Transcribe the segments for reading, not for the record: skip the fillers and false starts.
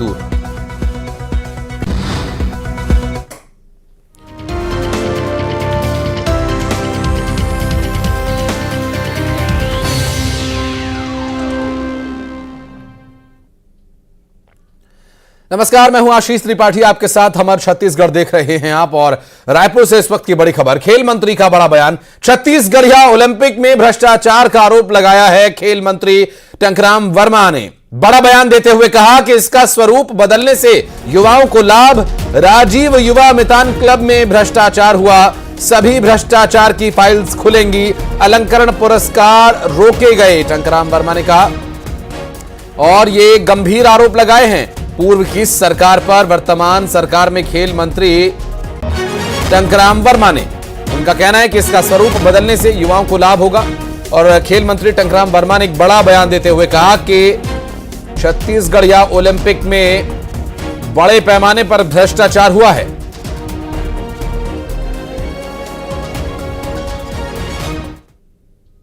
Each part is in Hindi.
दूर। नमस्कार, मैं हूं आशीष त्रिपाठी, आपके साथ हमारे छत्तीसगढ़ देख रहे हैं आप। और रायपुर से इस वक्त की बड़ी खबर, खेल मंत्री का बड़ा बयान। छत्तीसगढ़िया ओलंपिक में भ्रष्टाचार का आरोप लगाया है खेल मंत्री टंकराम वर्मा ने। बड़ा बयान देते हुए कहा कि इसका स्वरूप बदलने से युवाओं को लाभ। राजीव युवा मितान क्लब में भ्रष्टाचार हुआ, सभी भ्रष्टाचार की फाइल्स खुलेंगी। अलंकरण पुरस्कार रोके गए, टंकराम वर्मा ने कहा। और ये गंभीर आरोप लगाए हैं पूर्व की सरकार पर, वर्तमान सरकार में खेल मंत्री टंकराम वर्मा ने। उनका कहना है कि इसका स्वरूप बदलने से युवाओं को लाभ होगा। और खेल मंत्री टंकराम वर्मा ने एक बड़ा बयान देते हुए कहा कि छत्तीसगढ़िया ओलंपिक में बड़े पैमाने पर भ्रष्टाचार हुआ है।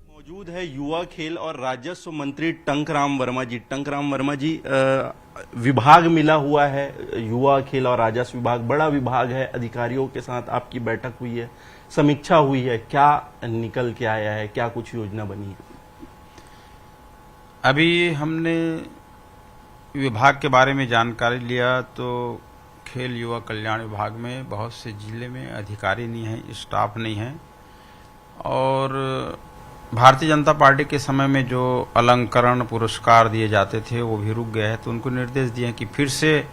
मौजूद है युवा खेल और राजस्व मंत्री टंकराम वर्मा जी। टंकराम वर्मा जी, विभाग मिला हुआ है, युवा खेल और राजस्व विभाग, बड़ा विभाग है। अधिकारियों के साथ आपकी बैठक हुई है, समीक्षा हुई है, क्या निकल के आया है, क्या कुछ योजना बनी है? अभी हमने विभाग के बारे में जानकारी लिया तो खेल युवा कल्याण विभाग में बहुत से जिले में अधिकारी नहीं है, स्टाफ नहीं है। और भारतीय जनता पार्टी के समय में जो अलंकरण पुरस्कार दिए जाते थे वो भी रुक गए हैं। तो उनको निर्देश दिए हैं कि फिर से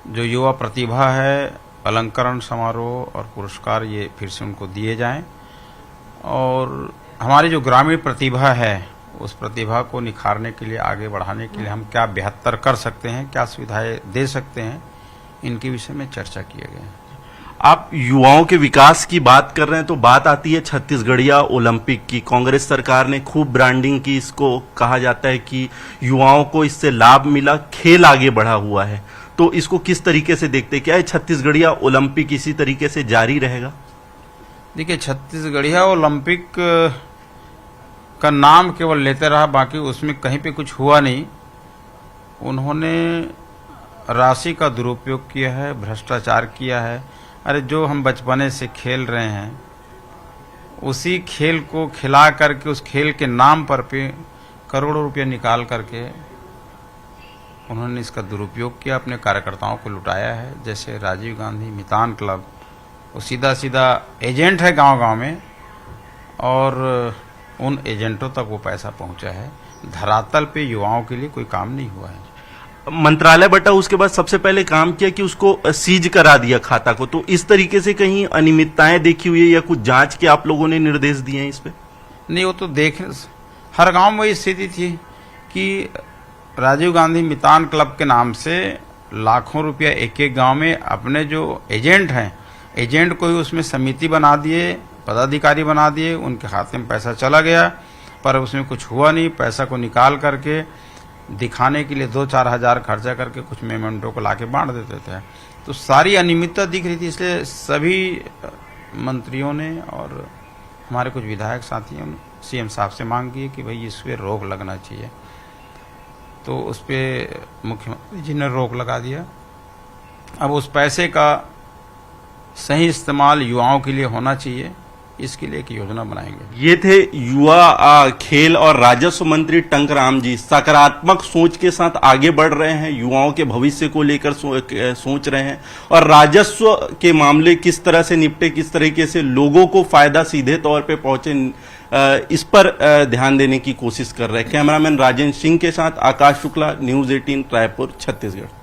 जो युवा प्रतिभा है, अलंकरण समारोह और पुरस्कार, ये फिर से उनको दिए जाएं। और हमारी जो ग्रामीण प्रतिभा है उस प्रतिभा को निखारने के लिए, आगे बढ़ाने के लिए हम क्या बेहतर कर सकते हैं, क्या सुविधाएं दे सकते हैं, इनके विषय में चर्चा किया गया है। आप युवाओं के विकास की बात कर रहे हैं तो बात आती है छत्तीसगढ़िया ओलंपिक की। कांग्रेस सरकार ने खूब ब्रांडिंग की, इसको कहा जाता है कि युवाओं को इससे लाभ मिला, खेल आगे बढ़ा हुआ है। तो इसको किस तरीके से देखते हैं? क्या है छत्तीसगढ़िया ओलंपिक इसी तरीके से जारी रहेगा? देखिए, छत्तीसगढ़िया ओलंपिक का नाम केवल लेते रहा, बाकी उसमें कहीं पे कुछ हुआ नहीं। उन्होंने राशि का दुरुपयोग किया है, भ्रष्टाचार किया है। अरे जो हम बचपने से खेल रहे हैं उसी खेल को खिला करके, उस खेल के नाम पर पे करोड़ों रुपए निकाल करके उन्होंने इसका दुरुपयोग किया, अपने कार्यकर्ताओं को लुटाया है। जैसे राजीव गांधी मितान क्लब, वो सीधा सीधा एजेंट है गांव-गांव में, और उन एजेंटों तक वो पैसा पहुंचा है। धरातल पे युवाओं के लिए कोई काम नहीं हुआ है। मंत्रालय बटा, उसके बाद सबसे पहले काम किया कि उसको सीज करा दिया खाता को। तो इस तरीके से कहीं अनियमितताएं देखी हुई है या कुछ जांच के आप लोगों ने निर्देश दिए हैं इस पे? नहीं, वो तो देख, हर गांव में वही स्थिति थी कि राजीव गांधी मितान क्लब के नाम से लाखों रुपया एक एक गांव में अपने जो एजेंट हैं, एजेंट को ही उसमें समिति बना दिए, पदाधिकारी बना दिए, उनके खाते में पैसा चला गया, पर उसमें कुछ हुआ नहीं। पैसा को निकाल करके दिखाने के लिए 2-4 हजार खर्चा करके कुछ मेमेंटो को लाके बांट देते थे। तो सारी अनियमितता दिख रही थी। इसलिए सभी मंत्रियों ने और हमारे कुछ विधायक साथियों ने सीएम साहब से मांग की कि भाई इस पे रोक लगना चाहिए। तो उस पे मुख्यमंत्री जी ने रोक लगा दिया। अब उस पैसे का सही इस्तेमाल युवाओं के लिए होना चाहिए, इसके लिए एक योजना बनाएंगे। ये थे युवा खेल और राजस्व मंत्री टंकराम जी। सकारात्मक सोच के साथ आगे बढ़ रहे हैं, युवाओं के भविष्य को लेकर सोच रहे हैं, और राजस्व के मामले किस तरह से निपटे, किस तरीके से लोगों को फायदा सीधे तौर पे पहुंचे, इस पर ध्यान देने की कोशिश कर रहे हैं। कैमरामैन राजेंद्र सिंह के साथ आकाश शुक्ला, न्यूज 18 रायपुर, छत्तीसगढ़।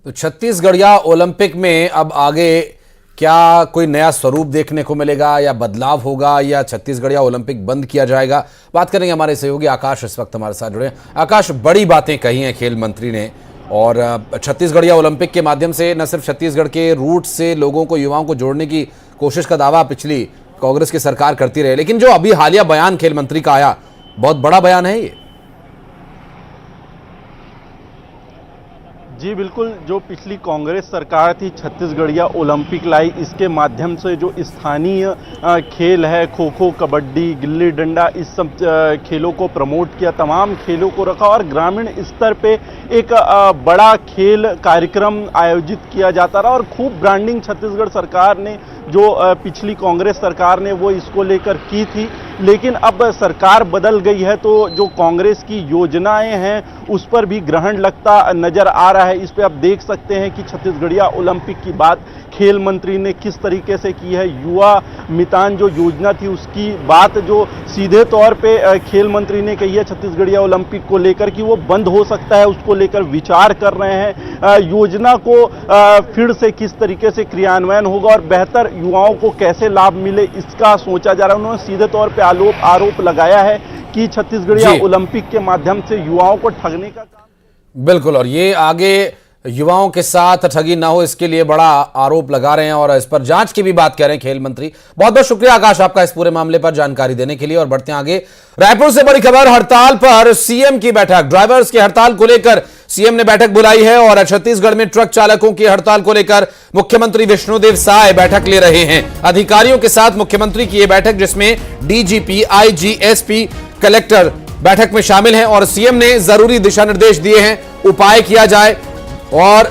तो छत्तीसगढ़िया ओलंपिक में अब आगे क्या कोई नया स्वरूप देखने को मिलेगा, या बदलाव होगा, या छत्तीसगढ़िया ओलंपिक बंद किया जाएगा? बात करेंगे, हमारे सहयोगी आकाश इस वक्त हमारे साथ जुड़े हैं। आकाश, बड़ी बातें कही हैं खेल मंत्री ने, और छत्तीसगढ़िया ओलंपिक के माध्यम से न सिर्फ छत्तीसगढ़ के रूट से लोगों को, युवाओं को जोड़ने की कोशिश का दावा पिछली कांग्रेस की सरकार करती रही, लेकिन जो अभी हालिया बयान खेल मंत्री का आया, बहुत बड़ा बयान है ये। जी बिल्कुल, जो पिछली कांग्रेस सरकार थी छत्तीसगढ़िया ओलंपिक लाई, इसके माध्यम से जो स्थानीय खेल है खो खो, कबड्डी, गिल्ली डंडा, इस सब खेलों को प्रमोट किया, तमाम खेलों को रखा और ग्रामीण स्तर पे एक बड़ा खेल कार्यक्रम आयोजित किया जाता रहा और खूब ब्रांडिंग छत्तीसगढ़ सरकार ने जो पिछली कांग्रेस सरकार ने वो इसको लेकर की थी। लेकिन अब सरकार बदल गई है तो जो कांग्रेस की योजनाएं हैं उस पर भी ग्रहण लगता नजर आ रहा है। इस पे आप देख सकते हैं कि छत्तीसगढ़िया ओलंपिक की बात खेल मंत्री ने किस तरीके से की है। युवा मितान जो योजना थी उसकी बात जो सीधे तौर पे खेल मंत्री ने कही है छत्तीसगढ़िया ओलंपिक को लेकर कि वो बंद हो सकता है, उसको लेकर विचार कर रहे हैं। योजना को फिर से किस तरीके से क्रियान्वयन होगा और बेहतर युवाओं को कैसे लाभ मिले इसका सोचा जा रहा है। उन्होंने सीधे तौर पे आरोप लगाया है कि छत्तीसगढ़िया ओलंपिक के माध्यम से युवाओं को ठगने का काम। बिल्कुल, और ये आगे युवाओं के साथ ठगी ना हो इसके लिए बड़ा आरोप लगा रहे हैं और इस पर जांच की भी बात कह रहे हैं खेल मंत्री। बहुत बहुत शुक्रिया आकाश आपका इस पूरे मामले पर जानकारी देने के लिए। और बढ़ते हैं आगे, रायपुर से बड़ी खबर, हड़ताल पर सीएम की बैठक। ड्राइवर्स की हड़ताल को लेकर सीएम ने बैठक बुलाई है और छत्तीसगढ़ में ट्रक चालकों की हड़ताल को लेकर मुख्यमंत्री विष्णुदेव साय बैठक ले रहे हैं। अधिकारियों के साथ मुख्यमंत्री की यह बैठक जिसमें डीजीपी, आईजी, एसपी, कलेक्टर बैठक में शामिल हैं और सीएम ने जरूरी दिशा निर्देश दिए हैं, उपाय किया जाए और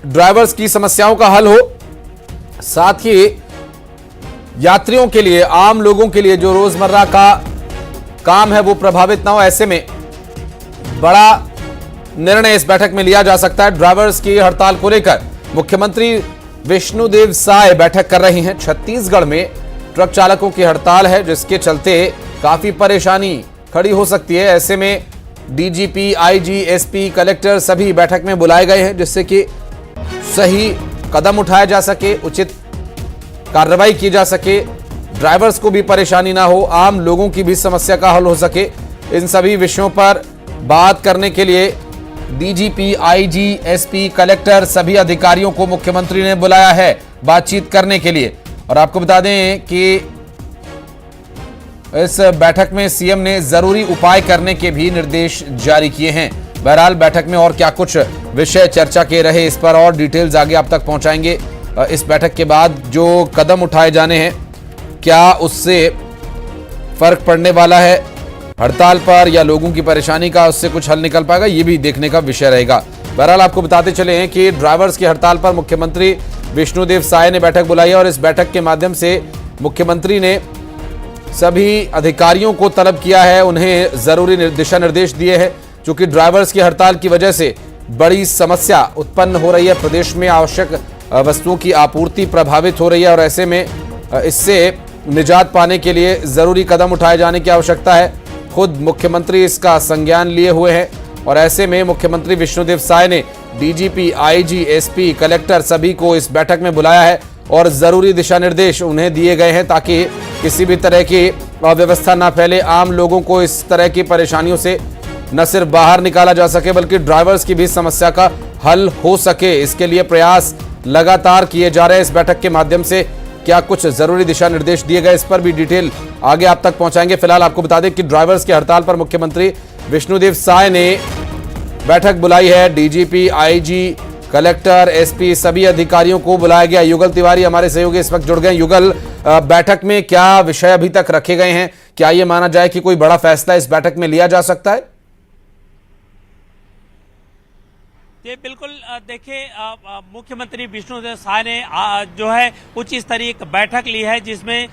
ड्राइवर्स की समस्याओं का हल हो, साथ ही यात्रियों के लिए, आम लोगों के लिए जो रोजमर्रा का काम है वो प्रभावित ना हो। ऐसे में बड़ा निर्णय इस बैठक में लिया जा सकता है। ड्राइवर्स की हड़ताल को लेकर मुख्यमंत्री विष्णुदेव साय बैठक कर रहे हैं। छत्तीसगढ़ में ट्रक चालकों की हड़ताल है जिसके चलते काफी परेशानी खड़ी हो सकती है। ऐसे में डीजीपी, आईजी, एसपी, कलेक्टर सभी बैठक में बुलाए गए हैं जिससे कि सही कदम उठाया जा सके, उचित कार्रवाई की जा सके, ड्राइवर्स को भी परेशानी ना हो, आम लोगों की भी समस्या का हल हो सके। इन सभी विषयों पर बात करने के लिए डीजीपी, आईजी, एसपी, कलेक्टर सभी अधिकारियों को मुख्यमंत्री ने बुलाया है बातचीत करने के लिए। और आपको बता दें कि इस बैठक में सीएम ने जरूरी उपाय करने के भी निर्देश जारी किए हैं। बहरहाल बैठक में और क्या कुछ विषय चर्चा के रहे इस पर और डिटेल्स आगे आप तक पहुंचाएंगे। इस बैठक के बाद जो कदम उठाए जाने हैं क्या उससे फर्क पड़ने वाला है हड़ताल पर या लोगों की परेशानी का उससे कुछ हल निकल पाएगा, ये भी देखने का विषय रहेगा। बहरहाल आपको बताते चले हैं कि ड्राइवर्स की हड़ताल पर मुख्यमंत्री विष्णुदेव साय ने बैठक बुलाई है और इस बैठक के माध्यम से मुख्यमंत्री ने सभी अधिकारियों को तलब किया है, उन्हें जरूरी दिशा निर्देश दिए हैं क्योंकि ड्राइवर्स की हड़ताल की वजह से बड़ी समस्या उत्पन्न हो रही है। प्रदेश में आवश्यक वस्तुओं की आपूर्ति प्रभावित हो रही है और ऐसे में इससे निजात पाने के लिए जरूरी कदम उठाए जाने की आवश्यकता है। खुद मुख्यमंत्री इसका संज्ञान लिए हुए हैं और ऐसे में मुख्यमंत्री विष्णुदेव साय ने डीजीपी, आईजी, एसपी, कलेक्टर सभी को इस बैठक में बुलाया है और जरूरी दिशा निर्देश उन्हें दिए गए हैं ताकि किसी भी तरह की अव्यवस्था ना फैले, आम लोगों को इस तरह की परेशानियों से न सिर्फ बाहर निकाला जा सके बल्कि ड्राइवर्स की भी समस्या का हल हो सके। इसके लिए प्रयास लगातार किए जा रहे हैं। इस बैठक के माध्यम से क्या कुछ जरूरी दिशा निर्देश दिए गए इस पर भी डिटेल आगे आप तक पहुंचाएंगे। फिलहाल आपको बता दें कि ड्राइवर्स की हड़ताल पर मुख्यमंत्री विष्णुदेव साय ने बैठक बुलाई है। डीजीपी, आईजी, कलेक्टर, एसपी सभी अधिकारियों को बुलाया गया। युगल तिवारी हमारे सहयोगी इस वक्त जुड़ गए। युगल, बैठक में क्या विषय अभी तक रखे गए हैं, क्या यह माना जाए कि कोई बड़ा फैसला इस बैठक में लिया जा सकता है? ये बिल्कुल देखिए, मुख्यमंत्री विष्णुदेव साय ने जो है उच्च स्तरीय बैठक ली है जिसमें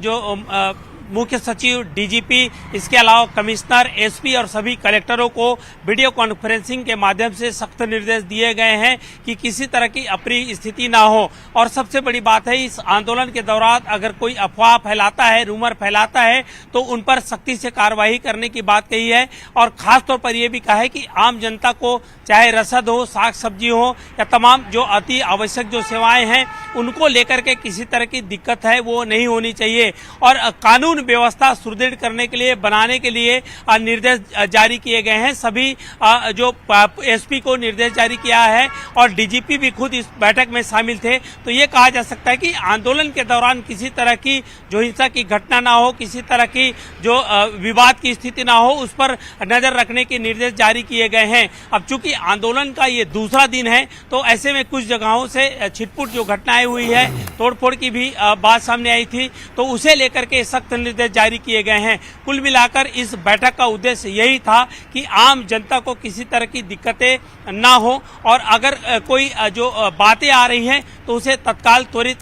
जो मुख्य सचिव, डीजीपी, इसके अलावा कमिश्नर, एसपी और सभी कलेक्टरों को वीडियो कॉन्फ्रेंसिंग के माध्यम से सख्त निर्देश दिए गए हैं कि किसी तरह की अप्रिय स्थिति ना हो। और सबसे बड़ी बात है, इस आंदोलन के दौरान अगर कोई अफवाह फैलाता है, रूमर फैलाता है तो उन पर सख्ती से कार्रवाई करने की बात कही है। और खास तौर पर यह भी कहा है कि आम जनता को चाहे रसद हो, साग सब्जी हो या तमाम जो अति आवश्यक जो सेवाएं हैं उनको लेकर के किसी तरह की दिक्कत है वो नहीं होनी चाहिए। और कानून कानून व्यवस्था सुदृढ़ करने के लिए, बनाने के लिए निर्देश जारी किए गए हैं। सभी जो एसपी को निर्देश जारी किया है और डीजीपी भी खुद इस बैठक में शामिल थे। तो ये कहा जा सकता है कि आंदोलन के दौरान किसी तरह की जो हिंसा की घटना ना हो, किसी तरह की जो विवाद की स्थिति ना हो, उस पर नजर रखने के निर्देश जारी किए गए हैं। अब चूंकि आंदोलन का ये दूसरा दिन है, तो ऐसे में कुछ जगहों से छिटपुट जो घटनाएं हुई है, तोड़फोड़ की भी बात सामने आई थी, तो उसे लेकर के सख्त निर्देश जारी किए गए हैं। कुल मिलाकर इस बैठक का उद्देश्य यही था कि आम जनता को किसी तरह की दिक्कतें ना हो, और अगर कोई जो बातें आ रही हैं तो उसे तत्काल त्वरित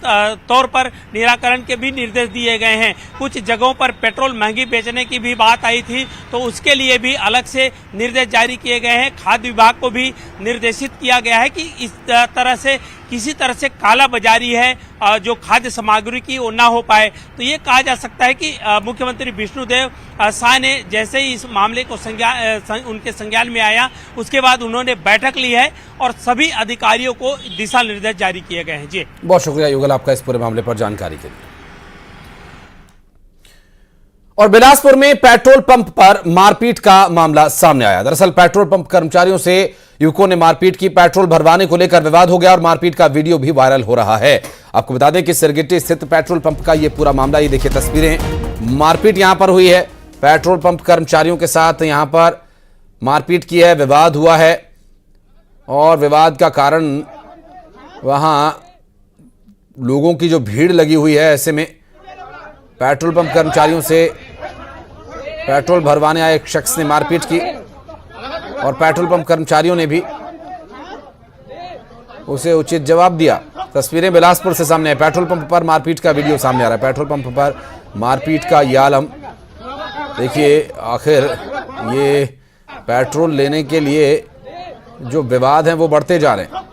तौर पर निराकरण के भी निर्देश दिए गए हैं। कुछ जगहों पर पेट्रोल महंगी बेचने की भी बात आई थी, तो उसके लिए भी अलग से निर्देश जारी किए गए हैं। खाद्य विभाग को भी निर्देशित किया गया है कि इस तरह से किसी तरह से काला बाजारी है जो खाद्य सामग्री की वो ना हो पाए। तो ये कहा जा सकता है कि मुख्यमंत्री विष्णुदेव साय ने जैसे ही इस मामले को उनके संज्ञान में आया, उसके बाद उन्होंने बैठक ली है और सभी अधिकारियों को दिशा निर्देश जारी किए गए हैं। जी, बहुत शुक्रिया युगल आपका इस पूरे मामले पर जानकारी के लिए। और बिलासपुर में पेट्रोल पंप पर मारपीट का मामला सामने आया। दरअसल पेट्रोल पंप कर्मचारियों से युवकों ने मारपीट की। पेट्रोल भरवाने को लेकर विवाद हो गया और मारपीट का वीडियो भी वायरल हो रहा है। आपको बता दें कि सिरगिट्टी स्थित पेट्रोल पंप का यह पूरा मामला, ये देखिए तस्वीरें। मारपीट यहां पर हुई है, पेट्रोल पंप कर्मचारियों के साथ यहां पर मारपीट की है, विवाद हुआ है और विवाद का कारण वहां लोगों की जो भीड़ लगी हुई है। ऐसे में पेट्रोल पंप कर्मचारियों से पेट्रोल भरवाने आए एक शख्स ने मारपीट की और पेट्रोल पंप कर्मचारियों ने भी उसे उचित जवाब दिया। तस्वीरें बिलासपुर से सामने है। पेट्रोल पंप पर मारपीट का वीडियो सामने आ रहा है। पेट्रोल पंप पर मारपीट का ये आलम देखिए। आखिर ये पेट्रोल लेने के लिए जो विवाद हैं वो बढ़ते जा रहे हैं।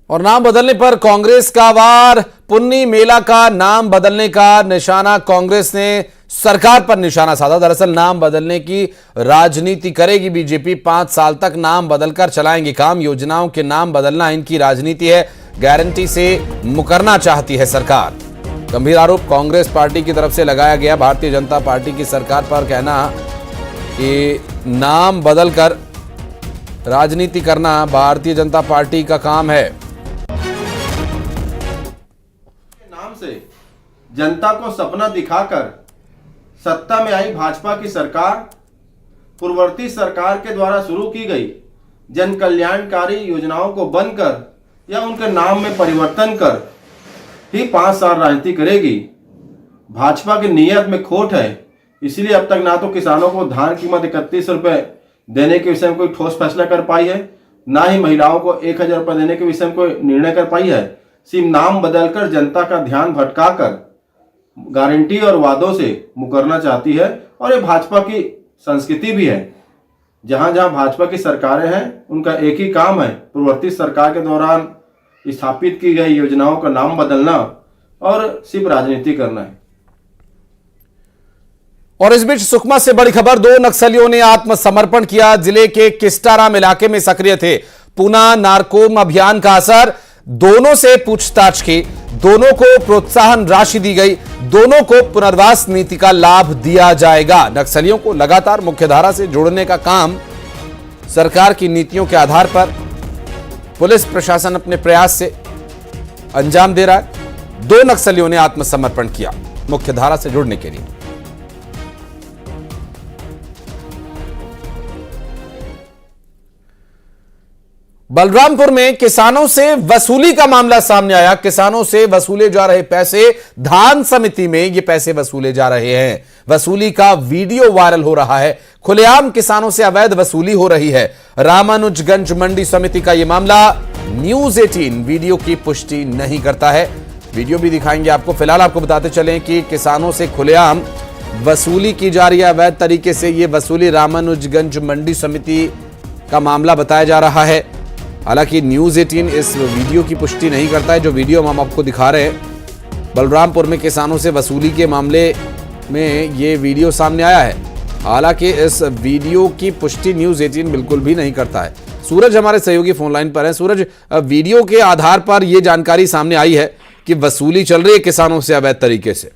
और नाम बदलने पर कांग्रेस का वार। पुन्नी मेला का नाम बदलने का निशाना कांग्रेस ने सरकार पर निशाना साधा। दरअसल नाम बदलने की राजनीति करेगी बीजेपी। 5 साल तक नाम बदलकर चलाएंगे काम। योजनाओं के नाम बदलना इनकी राजनीति है। गारंटी से मुकरना चाहती है सरकार। गंभीर आरोप कांग्रेस पार्टी की तरफ से लगाया गया। भारतीय जनता पार्टी की सरकार पर कहना कि नाम बदलकर राजनीति करना भारतीय जनता पार्टी का काम है। नाम से जनता को सपना दिखाकर सत्ता में आई भाजपा की सरकार पूर्ववर्ती सरकार के द्वारा शुरू की गई जन कल्याणकारी योजनाओं को बंद कर या उनके नाम में परिवर्तन कर ही 5 साल राजनीति करेगी। भाजपा की नीयत में खोट है, इसलिए अब तक ना तो किसानों को धान कीमत 31 रुपए देने के विषय में कोई ठोस फैसला कर पाई है, ना ही महिलाओं को 1000 रुपए देने के विषय में कोई निर्णय कर पाई है। सिर्फ नाम बदलकर जनता का ध्यान भटकाकर गारंटी और वादों से मुकरना चाहती है। और ये भाजपा की संस्कृति भी है। जहां जहां भाजपा की सरकारें हैं उनका एक ही काम है, पूर्ववर्ती सरकार के दौरान स्थापित की गई योजनाओं का नाम बदलना और सिर्फ राजनीति करना है। और इस बीच सुकमा से बड़ी खबर। 2 नक्सलियों ने आत्मसमर्पण किया। जिले के किस्टाराम इलाके में सक्रिय थे। पूना नारकोम अभियान का असर। दोनों से पूछताछ की, दोनों को प्रोत्साहन राशि दी गई, दोनों को पुनर्वास नीति का लाभ दिया जाएगा। नक्सलियों को लगातार मुख्यधारा से जोड़ने का काम सरकार की नीतियों के आधार पर पुलिस प्रशासन अपने प्रयास से अंजाम दे रहा है। 2 नक्सलियों ने आत्मसमर्पण किया मुख्यधारा से जुड़ने के लिए। बलरामपुर में किसानों से वसूली का मामला सामने आया। किसानों से वसूले जा रहे पैसे, धान समिति में ये पैसे वसूले जा रहे हैं। वसूली का वीडियो वायरल हो रहा है। खुलेआम किसानों से अवैध वसूली हो रही है। रामानुजगंज मंडी समिति का यह मामला। न्यूज 18 वीडियो की पुष्टि नहीं करता है। वीडियो भी दिखाएंगे आपको। फिलहाल आपको बताते चलें कि किसानों से खुलेआम वसूली की जा रही है अवैध तरीके से। यह वसूली रामानुजगंज मंडी समिति का मामला बताया जा रहा है। हालांकि न्यूज 18 इस वीडियो की पुष्टि नहीं करता है। जो वीडियो हम आपको दिखा रहे हैं बलरामपुर में किसानों से वसूली के मामले में ये वीडियो सामने आया है। हालांकि इस वीडियो की पुष्टि न्यूज़ 18 बिल्कुल भी नहीं करता है। सूरज हमारे सहयोगी फोन लाइन पर है। सूरज, वीडियो के आधार पर यह जानकारी सामने आई है कि वसूली चल रही है किसानों से अवैध तरीके से।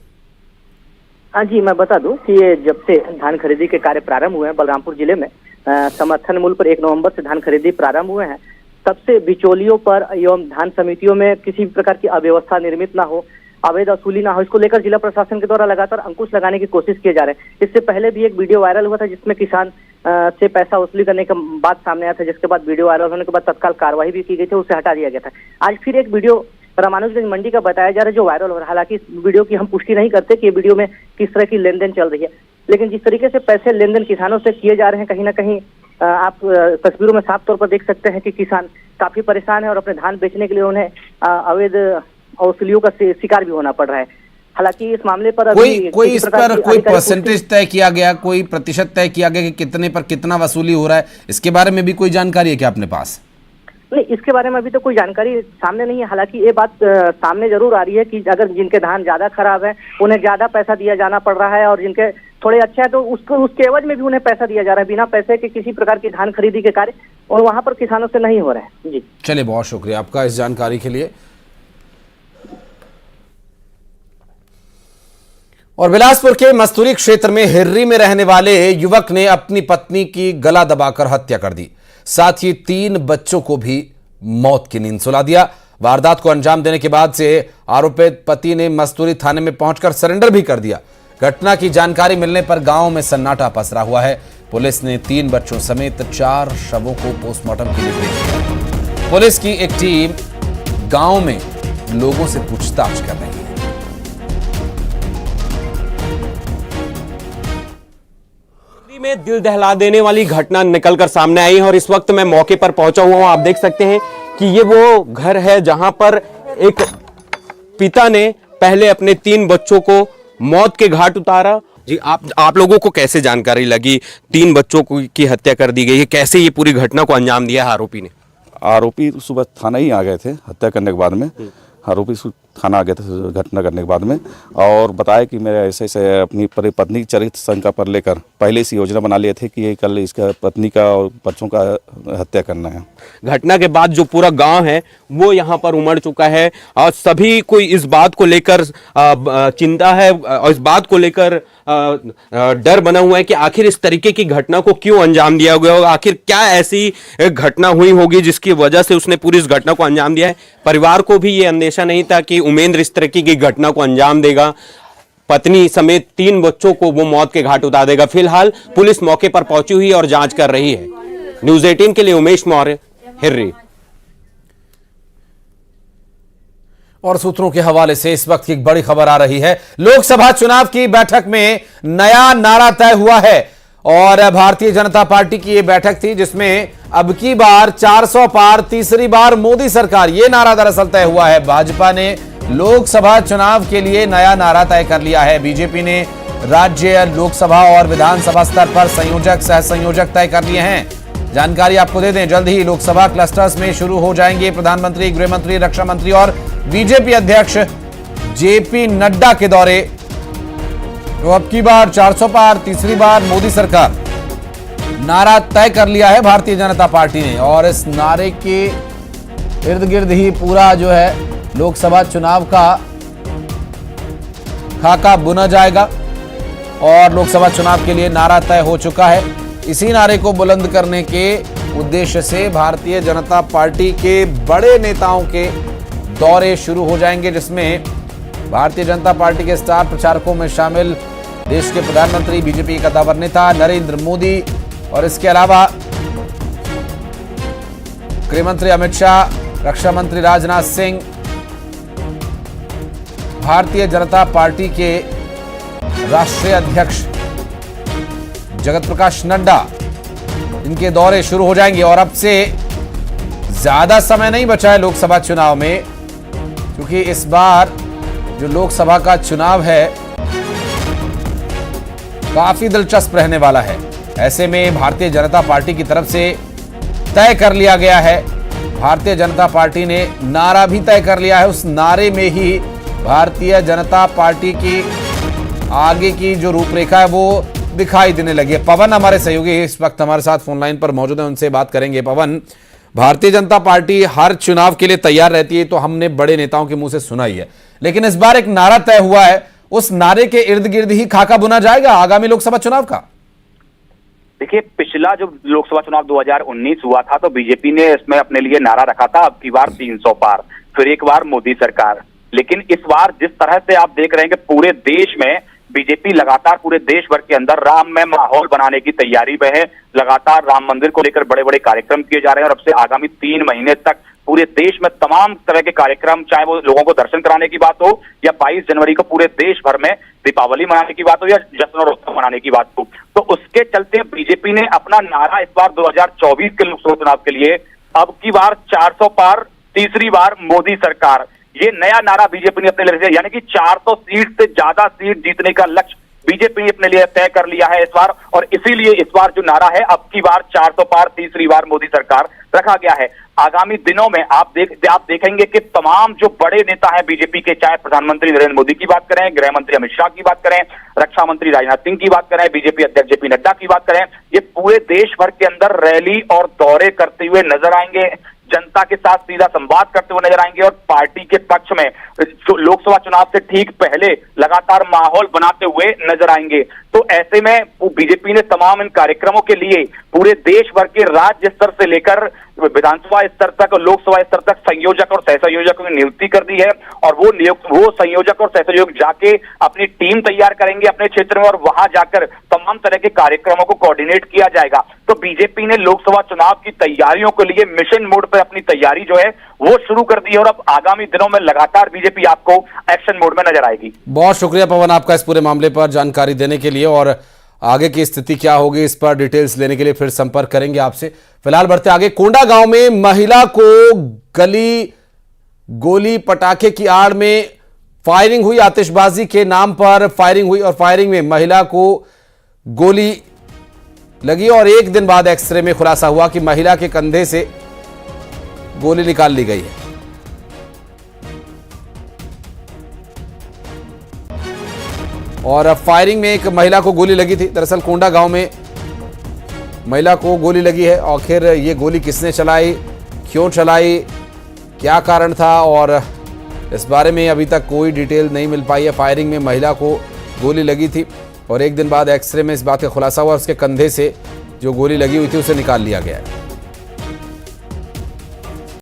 हाँ जी, मैं बता दूं कि ये जब से धान खरीदी के कार्य प्रारंभ हुए हैं बलरामपुर जिले में, समर्थन मूल्य पर 1 नवंबर से धान खरीदी प्रारंभ हुए हैं, तब से बिचौलियों पर एवं धान समितियों में किसी प्रकार की अव्यवस्था निर्मित ना हो, अवैध वसूली ना हो, इसको लेकर जिला प्रशासन के द्वारा लगातार अंकुश लगाने की कोशिश किए जा रहे हैं। इससे पहले भी एक वीडियो वायरल हुआ था जिसमें किसान से पैसा वसूली करने का बात सामने आया था, जिसके बाद वीडियो वायरल होने के बाद तत्काल कार्रवाई भी की गई थी, उसे हटा दिया गया था। आज फिर एक वीडियो रामानुजगंज मंडी का बताया जा रहा है जो वायरल हो रहा है। हालांकि इस वीडियो की हम पुष्टि नहीं करते कि ये वीडियो में किस तरह की लेन देन चल रही है, लेकिन जिस तरीके से पैसे लेन देन किसानों से किए जा रहे हैं, कहीं ना कहीं आप तस्वीरों में साफ तौर पर देख सकते हैं कि किसान काफी परेशान है और अपने धान बेचने के लिए उन्हें अवैध वसूलियों का शिकार भी होना पड़ रहा है। हालांकि इस मामले पर कोई इस पर कोई परसेंटेज तय किया गया, कोई प्रतिशत तय किया गया कि कितने पर कितना वसूली हो रहा है, इसके बारे में भी कोई जानकारी है क्या अपने पास? नहीं, इसके बारे में अभी तो कोई जानकारी सामने नहीं है। हालांकि ये बात सामने जरूर आ रही है कि अगर जिनके धान ज्यादा खराब है उन्हें ज्यादा पैसा दिया जाना पड़ रहा है, और जिनके थोड़े अच्छे हैं तो उसके एवज में भी उन्हें पैसा दिया जा रहा है। बिना पैसे के किसी प्रकार की धान खरीदी के कार्य और वहां पर किसानों से नहीं हो रहे हैं। जी चलिए, बहुत शुक्रिया आपका इस जानकारी के लिए। और बिलासपुर के मस्तूरी क्षेत्र में हिर्री में रहने वाले युवक ने अपनी पत्नी की गला दबाकर हत्या कर दी, साथ ही 3 बच्चों को भी मौत की नींद सुला दिया। वारदात को अंजाम देने के बाद से आरोपित पति ने मस्तूरी थाने में पहुंचकर सरेंडर भी कर दिया। घटना की जानकारी मिलने पर गांव में सन्नाटा पसरा हुआ है। पुलिस ने 3 बच्चों समेत 4 शवों को पोस्टमार्टम के लिए भेज दिया। पुलिस की एक टीम गांव में लोगों से पूछताछ कर रही है। में दिल दहला देने वाली घटना निकलकर सामने आई है और इस वक्त मैं मौके पर पहुंचा हुआ हूं। आप देख सकते हैं कि ये वो घर है जहां पर एक पिता ने पहले अपने 3 बच्चों को मौत के घाट उतारा। जी, आप लोगों को कैसे जानकारी लगी 3 बच्चों की हत्या कर दी गई है? कैसे ये पूरी घटना को अंजाम दिया है आरोपी ने? आरोपी सुबह थाना ही आ गए थे हत्या करने के बाद में। आरोपी थाना आ गए थे घटना करने के बाद में, और बताया कि मेरे ऐसे ऐसे अपनी पत्नी की चरित्र शंका पर लेकर पहले से योजना बना लिए थे कि ये कल इसका पत्नी का और बच्चों का हत्या करना है। घटना के बाद जो पूरा गांव है वो यहाँ पर उमड़ चुका है और सभी कोई इस बात को लेकर चिंता है और इस बात को लेकर डर बना हुआ है कि आखिर इस तरीके की घटना को क्यों अंजाम दिया गया होगा, आखिर क्या ऐसी घटना हुई होगी जिसकी वजह से उसने पूरी इस घटना को अंजाम दिया है। परिवार को भी ये अंदेशा नहीं था कि उमेंद्र इस तरीके की घटना को अंजाम देगा, पत्नी समेत 3 बच्चों को वो मौत के घाट उतार देगा। फिलहाल पुलिस मौके पर पहुंची हुई और जांच कर रही है। न्यूज़ 18 के लिए उमेश मौर्य, हिर्री। और सूत्रों के हवाले से इस वक्त की एक बड़ी खबर आ रही है। लोकसभा चुनाव की बैठक में नया नारा तय हुआ है और भारतीय जनता पार्टी की यह बैठक थी जिसमें अब की बार 400 पार, तीसरी बार मोदी सरकार, यह नारा दरअसल तय हुआ है। भाजपा ने लोकसभा चुनाव के लिए नया नारा तय कर लिया है। बीजेपी ने राज्य, लोकसभा और विधानसभा स्तर पर संयोजक, सह संयोजक तय कर लिए हैं। जानकारी आपको दे दें, जल्द ही लोकसभा क्लस्टर्स में शुरू हो जाएंगे प्रधानमंत्री, गृह मंत्री, रक्षा मंत्री और बीजेपी अध्यक्ष जेपी नड्डा के दौरे। तो अब की बार 400 पार, तीसरी बार मोदी सरकार, नारा तय कर लिया है भारतीय जनता पार्टी ने और इस नारे के इर्द गिर्द ही पूरा जो है लोकसभा चुनाव का खाका बुना जाएगा और लोकसभा चुनाव के लिए नारा तय हो चुका है। इसी नारे को बुलंद करने के उद्देश्य से भारतीय जनता पार्टी के बड़े नेताओं के दौरे शुरू हो जाएंगे, जिसमें भारतीय जनता पार्टी के स्टार प्रचारकों में शामिल देश के प्रधानमंत्री, बीजेपी के कद्दावर नेता नरेंद्र मोदी और इसके अलावा गृह मंत्री अमित शाह, रक्षा मंत्री राजनाथ सिंह, भारतीय जनता पार्टी के राष्ट्रीय अध्यक्ष जगत प्रकाश नड्डा, इनके दौरे शुरू हो जाएंगे। और अब से ज्यादा समय नहीं बचा है लोकसभा चुनाव में, क्योंकि इस बार जो लोकसभा का चुनाव है काफी दिलचस्प रहने वाला है। ऐसे में भारतीय जनता पार्टी की तरफ से तय कर लिया गया है, भारतीय जनता पार्टी ने नारा भी तय कर लिया है। उस नारे में ही भारतीय जनता पार्टी की आगे की जो रूपरेखा है वो दिखाई देने लगी है। पवन हमारे सहयोगी इस वक्त हमारे साथ फोन लाइन पर मौजूद है, उनसे बात करेंगे। पवन, भारतीय जनता पार्टी हर चुनाव के लिए तैयार रहती है, तो हमने बड़े नेताओं के मुंह से सुना ही है, लेकिन इस बार एक नारा तय हुआ है, उस नारे के इर्द गिर्द ही खाका बुना जाएगा आगामी लोकसभा चुनाव का। देखिए, पिछला जो लोकसभा चुनाव 2019 हुआ था तो बीजेपी ने इसमें अपने लिए नारा रखा था, अब की बार 300 पार, फिर एक बार मोदी सरकार। लेकिन इस बार जिस तरह से आप देख रहे हैं कि पूरे देश में बीजेपी लगातार पूरे देश भर के अंदर राम में माहौल बनाने की तैयारी में है। लगातार राम मंदिर को लेकर बड़े बड़े कार्यक्रम किए जा रहे हैं और अब से आगामी 3 महीने तक पूरे देश में तमाम तरह के कार्यक्रम, चाहे वो लोगों को दर्शन कराने की बात हो या 22 जनवरी को पूरे देश भर में दीपावली मनाने की बात हो या जश्न और उत्सव मनाने की बात हो, तो उसके चलते बीजेपी ने अपना नारा इस बार 2024 के लोकसभा चुनाव के लिए अब की बार 400 पार, तीसरी बार मोदी सरकार, ये नया नारा बीजेपी ने अपने लिए, यानी कि 400 सीट से ज्यादा सीट जीतने का लक्ष्य बीजेपी ने अपने लिए तय कर लिया है इस बार। और इसीलिए इस बार जो नारा है अब की बार 400 पार, तीसरी बार मोदी सरकार रखा गया है। आगामी दिनों में आप देखेंगे कि तमाम जो बड़े नेता हैं बीजेपी के, चाहे प्रधानमंत्री नरेंद्र मोदी की बात करें, गृह मंत्री अमित शाह की बात करें, रक्षा मंत्री राजनाथ सिंह की बात करें, बीजेपी अध्यक्ष जेपी नड्डा की बात करें, ये पूरे देश भर के अंदर रैली और दौरे करते हुए नजर आएंगे, जनता के साथ सीधा संवाद करते हुए नजर आएंगे और पार्टी के पक्ष में लोकसभा चुनाव से ठीक पहले लगातार माहौल बनाते हुए नजर आएंगे। तो ऐसे में बीजेपी ने तमाम इन कार्यक्रमों के लिए पूरे देश भर के राज्य स्तर से लेकर विधानसभा स्तर तक और लोकसभा स्तर तक संयोजक और सहसंयोजकों की नियुक्ति कर दी है और वो संयोजक और सहसंयोजक जाके अपनी टीम तैयार करेंगे अपने क्षेत्र में और वहां जाकर तमाम तरह के कार्यक्रमों को कोऑर्डिनेट किया जाएगा। तो बीजेपी ने लोकसभा चुनाव की तैयारियों के लिए मिशन मोड पर अपनी तैयारी जो है वो शुरू कर दी है और अब आगामी दिनों में लगातार बीजेपी आपको एक्शन मोड में नजर आएगी। बहुत शुक्रिया पवन आपका इस पूरे मामले पर जानकारी देने के लिए, और आगे की स्थिति क्या होगी इस पर डिटेल्स लेने के लिए फिर संपर्क करेंगे आपसे। फिलहाल बढ़ते आगे। कोंडा गांव में महिला को गोली पटाखे की आड़ में फायरिंग हुई, आतिशबाजी के नाम पर फायरिंग हुई और फायरिंग में महिला को गोली लगी और एक दिन बाद एक्सरे में खुलासा हुआ कि महिला के कंधे से गोली निकाल ली गई है। और फायरिंग में एक महिला को गोली लगी थी। दरअसल कोंडा गांव में महिला को गोली लगी है। आखिर ये गोली किसने चलाई, क्यों चलाई, क्या कारण था, और इस बारे में अभी तक कोई डिटेल नहीं मिल पाई है। फायरिंग में महिला को गोली लगी थी और एक दिन बाद एक्सरे में इस बात का खुलासा हुआ, उसके कंधे से जो गोली लगी हुई थी उसे निकाल लिया गया है।